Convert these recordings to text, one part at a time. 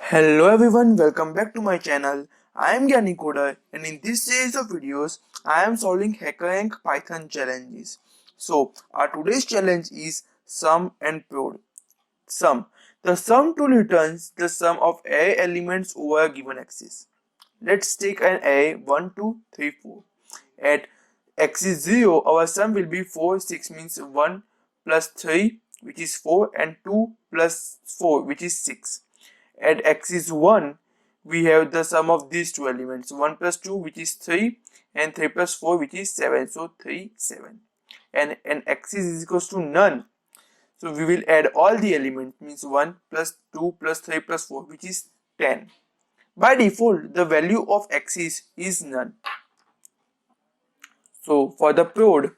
Hello everyone, welcome back to my channel. I am Gyaani and in this series of videos, I am solving Hackerrank Python challenges. So, our today's challenge is sum and prod. Sum. The sum tool returns the sum of array elements over a given axis. Let's take an array 1, 2, 3, 4. At axis 0, our sum will be 4, 6 means 1 plus 3 which is 4 and 2 plus 4 which is 6. At axis 1, we have the sum of these two elements 1 plus 2 which is 3 and 3 plus 4 which is 7. So 3, 7. And an axis is equals to none. So we will add all the elements means 1 plus 2 plus 3 plus 4 which is 10. By default, the value of axis is none. So for the prod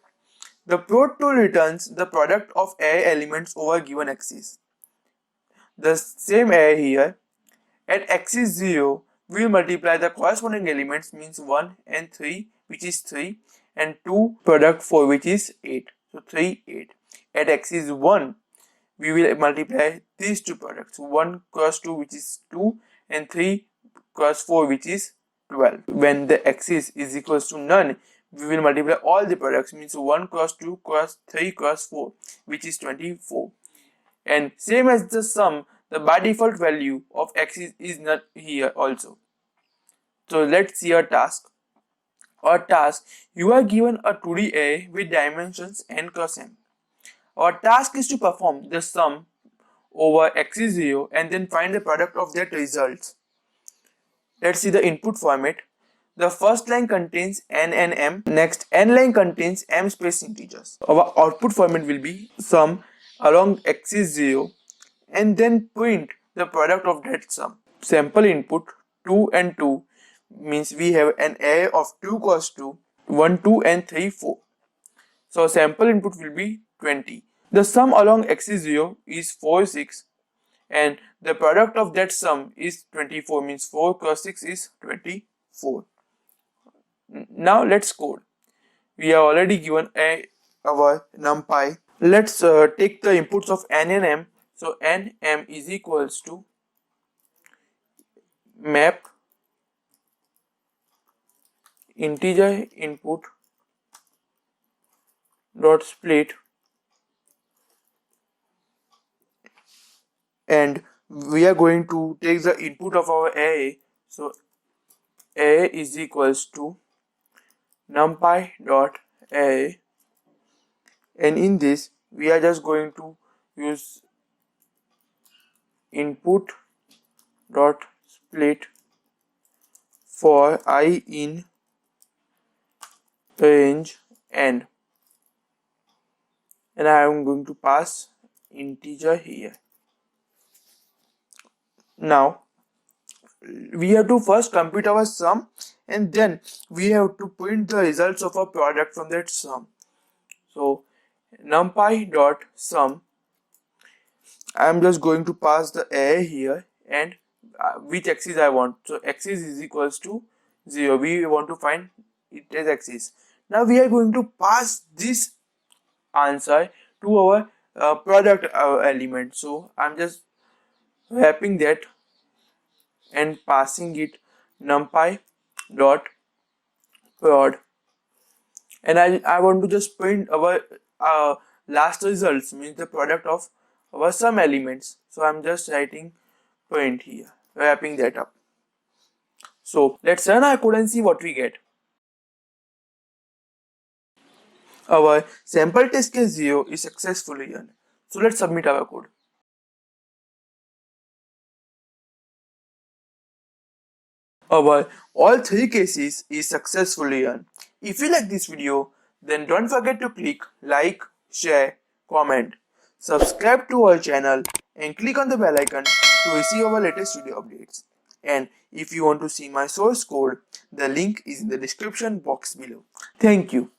tool returns the product of array elements over given axis. The same array here. At axis 0, we will multiply the corresponding elements means 1 and 3 which is 3 and 2 product 4 which is 8. So 3, 8. At axis 1, we will multiply these two products 1 cross 2 which is 2 and 3 cross 4 which is 12. When the axis is equals to none, we will multiply all the products means 1 cross 2 cross 3 cross 4 which is 24. And same as the sum, the by default value of axis is not here also. So let's see our task. Our task, you are given a 2D array with dimensions n cross n. Our task is to perform the sum over axis 0 and then find the product of that results. Let's see the input format. The first line contains n and m. Next n line contains m space integers. Our output format will be sum along axis 0 and then print the product of that sum. Sample input 2 and 2 means we have an array of 2 cross 2, 1, 2 and 3, 4. So sample input will be 20. The sum along axis 0 is 4, 6 and the product of that sum is 24 means 4 cross 6 is 24. Now let's code. We are already given our numpy. Let's take the inputs of n and m. So n m is equals to map integer input dot split, and we are going to take the input of our array. So array is equals to numpy dot array, and in this we are just going to use input dot split for I in range n, and I am going to pass integer here. Now we have to first compute our sum and then we have to print the results of a product from that sum. So numpy dot sum, I am just going to pass the array here and which axis I want. So axis is equals to 0. We want to find it as axis. Now we are going to pass this answer to our product element. So I'm just wrapping that and passing it numpy dot prod, and I want to just print our last results means the product of our sum elements. So I'm just writing print here, wrapping that up. So let's run our code and see what we get. Our sample test case 0 is successfully run. So let's submit our code. Our all three cases is successfully run. If you like this video, then don't forget to click like, share, comment, subscribe to our channel and click on the bell icon to receive our latest video updates. And if you want to see my source code, the link is in the description box below. Thank you.